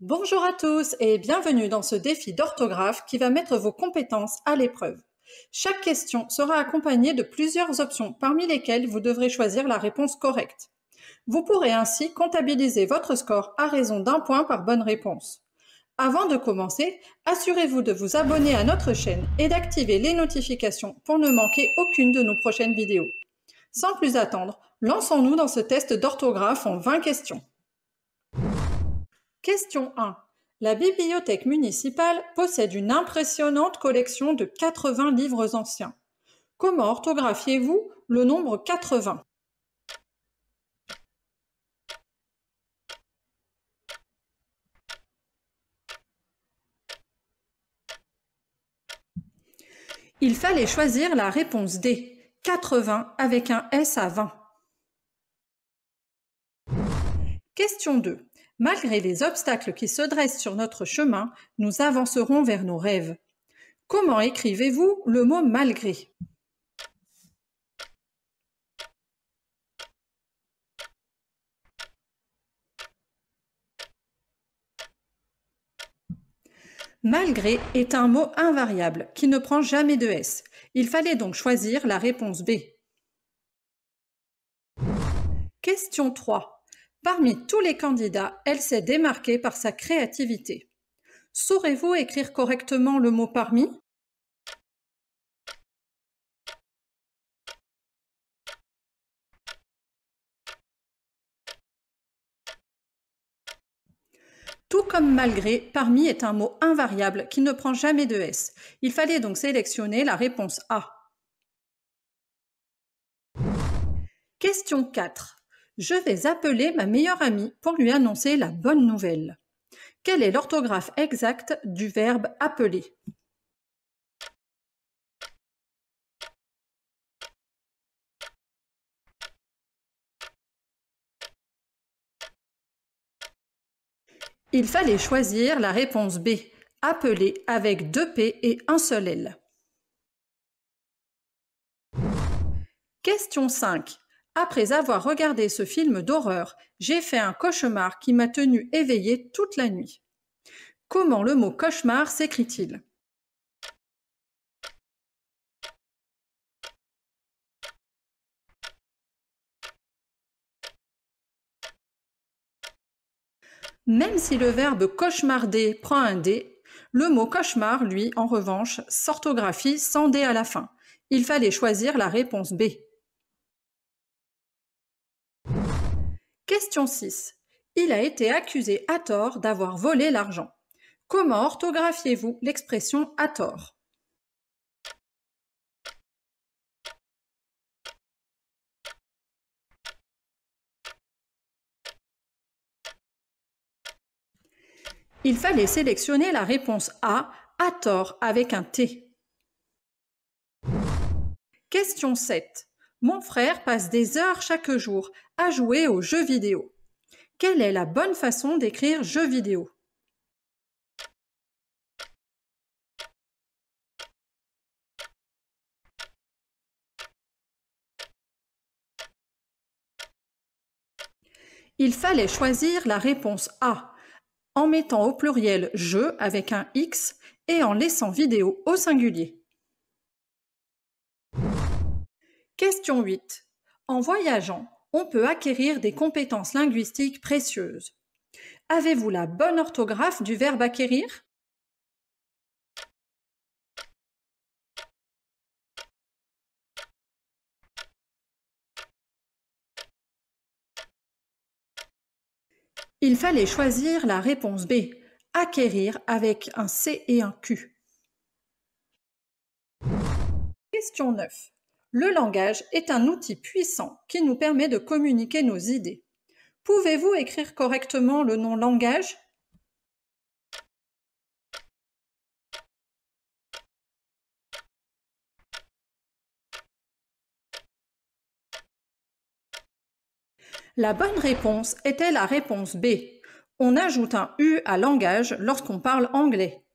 Bonjour à tous et bienvenue dans ce défi d'orthographe qui va mettre vos compétences à l'épreuve. Chaque question sera accompagnée de plusieurs options parmi lesquelles vous devrez choisir la réponse correcte. Vous pourrez ainsi comptabiliser votre score à raison d'un point par bonne réponse. Avant de commencer, assurez-vous de vous abonner à notre chaîne et d'activer les notifications pour ne manquer aucune de nos prochaines vidéos. Sans plus attendre, lançons-nous dans ce test d'orthographe en 20 questions. Question 1. La bibliothèque municipale possède une impressionnante collection de 80 livres anciens. Comment orthographiez-vous le nombre 80? Il fallait choisir la réponse D, 80 avec un S à 20. Question 2. Malgré les obstacles qui se dressent sur notre chemin, nous avancerons vers nos rêves. Comment écrivez-vous le mot malgré? Malgré est un mot invariable qui ne prend jamais de S. Il fallait donc choisir la réponse B. Question 3. Parmi tous les candidats, elle s'est démarquée par sa créativité. Saurez-vous écrire correctement le mot parmi? Tout comme malgré, parmi est un mot invariable qui ne prend jamais de S. Il fallait donc sélectionner la réponse A. Question 4. Je vais appeler ma meilleure amie pour lui annoncer la bonne nouvelle. Quelle est l'orthographe exacte du verbe appeler? Il fallait choisir la réponse B, appeler avec 2 P et un seul L. Question 5. Après avoir regardé ce film d'horreur, j'ai fait un cauchemar qui m'a tenu éveillée toute la nuit. Comment le mot cauchemar s'écrit-il? Même si le verbe cauchemarder prend un D, le mot cauchemar, lui, en revanche, s'orthographie sans D à la fin. Il fallait choisir la réponse B. Question 6. Il a été accusé à tort d'avoir volé l'argent. Comment orthographiez-vous l'expression à tort? Il fallait sélectionner la réponse A, à tort avec un T. Question 7. Mon frère passe des heures chaque jour à jouer aux jeux vidéo. Quelle est la bonne façon d'écrire jeux vidéo? Il fallait choisir la réponse A, en mettant au pluriel jeu avec un X et en laissant vidéo au singulier. Question 8. En voyageant, on peut acquérir des compétences linguistiques précieuses. Avez-vous la bonne orthographe du verbe acquérir? Il fallait choisir la réponse B, acquérir avec un C et un Q. Question 9. Le langage est un outil puissant qui nous permet de communiquer nos idées. Pouvez-vous écrire correctement le nom langage? La bonne réponse était la réponse B. On ajoute un U à langage lorsqu'on parle anglais.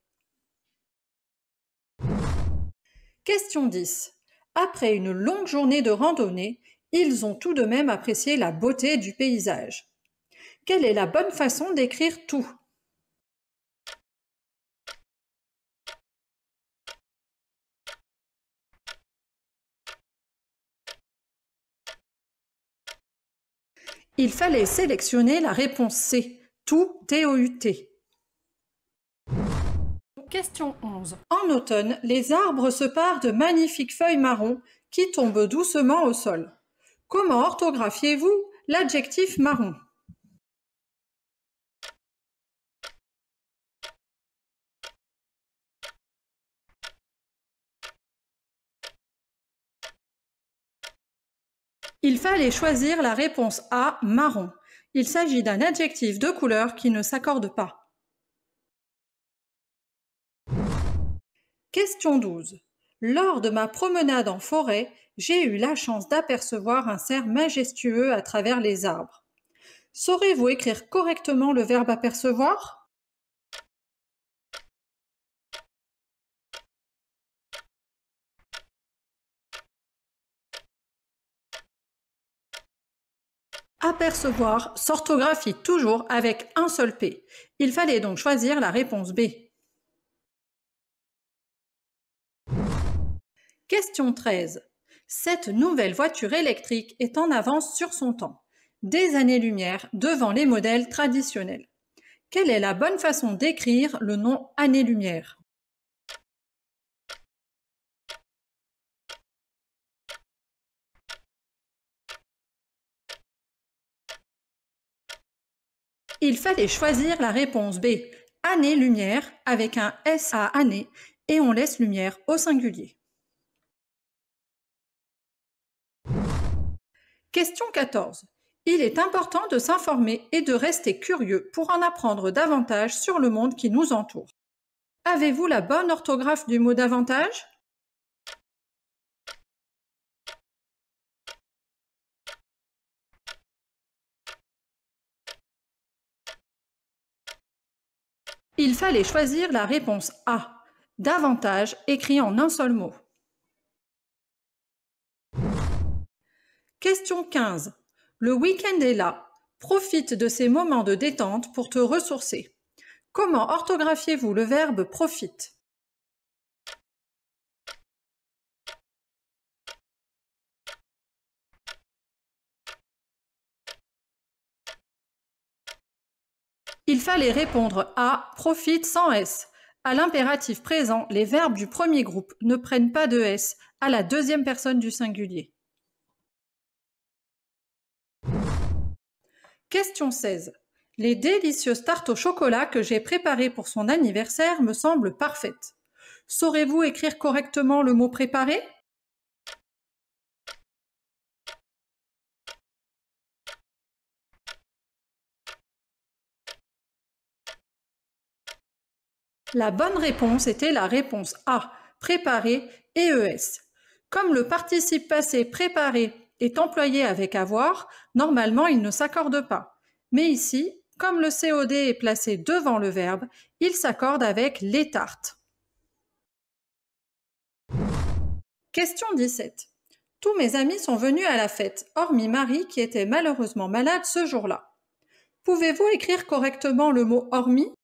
Question 10. Après une longue journée de randonnée, ils ont tout de même apprécié la beauté du paysage. Quelle est la bonne façon d'écrire tout? Il fallait sélectionner la réponse C, tout, T-O-U-T. Question 11. En automne, les arbres se parent de magnifiques feuilles marron qui tombent doucement au sol. Comment orthographiez-vous l'adjectif marron? Il fallait choisir la réponse A, marron. Il s'agit d'un adjectif de couleur qui ne s'accorde pas. Question 12. Lors de ma promenade en forêt, j'ai eu la chance d'apercevoir un cerf majestueux à travers les arbres. Saurez-vous écrire correctement le verbe apercevoir? Apercevoir s'orthographie toujours avec un seul P. Il fallait donc choisir la réponse B. Question 13. Cette nouvelle voiture électrique est en avance sur son temps, des années-lumière devant les modèles traditionnels. Quelle est la bonne façon d'écrire le nom années-lumière? Il fallait choisir la réponse B, année-lumière, avec un S à année, et on laisse lumière au singulier. Question 14. Il est important de s'informer et de rester curieux pour en apprendre davantage sur le monde qui nous entoure. Avez-vous la bonne orthographe du mot davantage? Il fallait choisir la réponse A, davantage, écrit en un seul mot. Question 15. Le week-end est là. Profite de ces moments de détente pour te ressourcer. Comment orthographiez-vous le verbe profite? Il fallait répondre à profite sans S. À l'impératif présent, les verbes du premier groupe ne prennent pas de S à la deuxième personne du singulier. Question 16. Les délicieuses tartes au chocolat que j'ai préparées pour son anniversaire me semblent parfaites. Saurez-vous écrire correctement le mot préparé? La bonne réponse était la réponse A, préparer et ES. Comme le participe passé préparer est employé avec avoir, normalement il ne s'accorde pas. Mais ici, comme le COD est placé devant le verbe, il s'accorde avec les tartes. Question 17. Tous mes amis sont venus à la fête, hormis Marie qui était malheureusement malade ce jour-là. Pouvez-vous écrire correctement le mot hormis?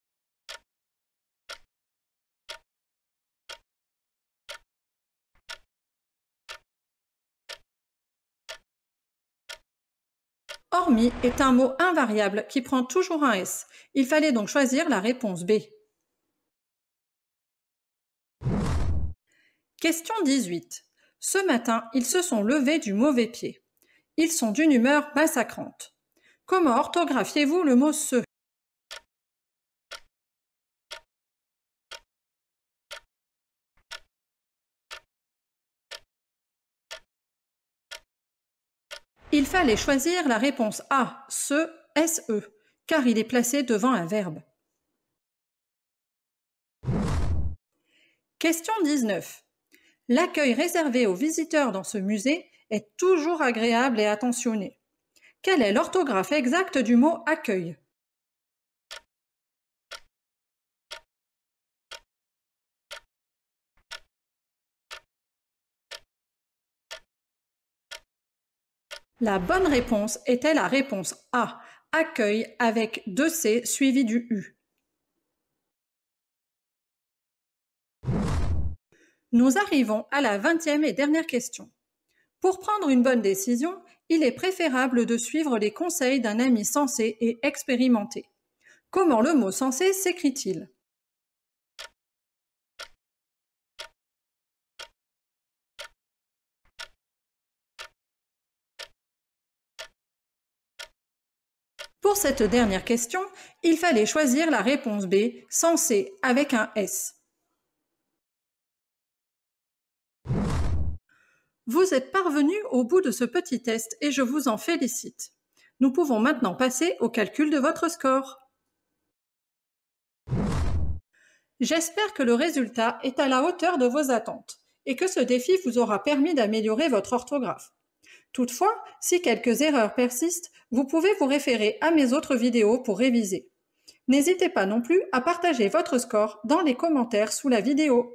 Hormis est un mot invariable qui prend toujours un S. Il fallait donc choisir la réponse B. Question 18. Ce matin, ils se sont levés du mauvais pied. Ils sont d'une humeur massacrante. Comment orthographiez-vous le mot se? Il fallait choisir la réponse A, se, SE, car il est placé devant un verbe. Question 19. L'accueil réservé aux visiteurs dans ce musée est toujours agréable et attentionné. Quelle est l'orthographe exacte du mot accueil? La bonne réponse était la réponse A, accueil avec deux C suivi du U. Nous arrivons à la 20e et dernière question. Pour prendre une bonne décision, Il est préférable de suivre les conseils d'un ami sensé et expérimenté. Comment le mot sensé s'écrit-il? Pour cette dernière question, il fallait choisir la réponse B, sensé, avec un S. Vous êtes parvenu au bout de ce petit test et je vous en félicite. Nous pouvons maintenant passer au calcul de votre score. J'espère que le résultat est à la hauteur de vos attentes et que ce défi vous aura permis d'améliorer votre orthographe. Toutefois, si quelques erreurs persistent, vous pouvez vous référer à mes autres vidéos pour réviser. N'hésitez pas non plus à partager votre score dans les commentaires sous la vidéo.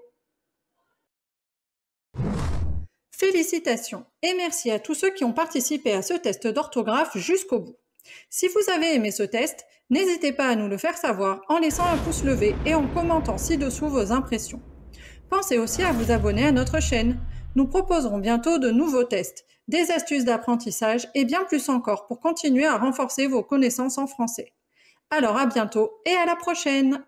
Félicitations et merci à tous ceux qui ont participé à ce test d'orthographe jusqu'au bout. Si vous avez aimé ce test, n'hésitez pas à nous le faire savoir en laissant un pouce levé et en commentant ci-dessous vos impressions. Pensez aussi à vous abonner à notre chaîne. Nous proposerons bientôt de nouveaux tests, des astuces d'apprentissage et bien plus encore pour continuer à renforcer vos connaissances en français. Alors à bientôt et à la prochaine!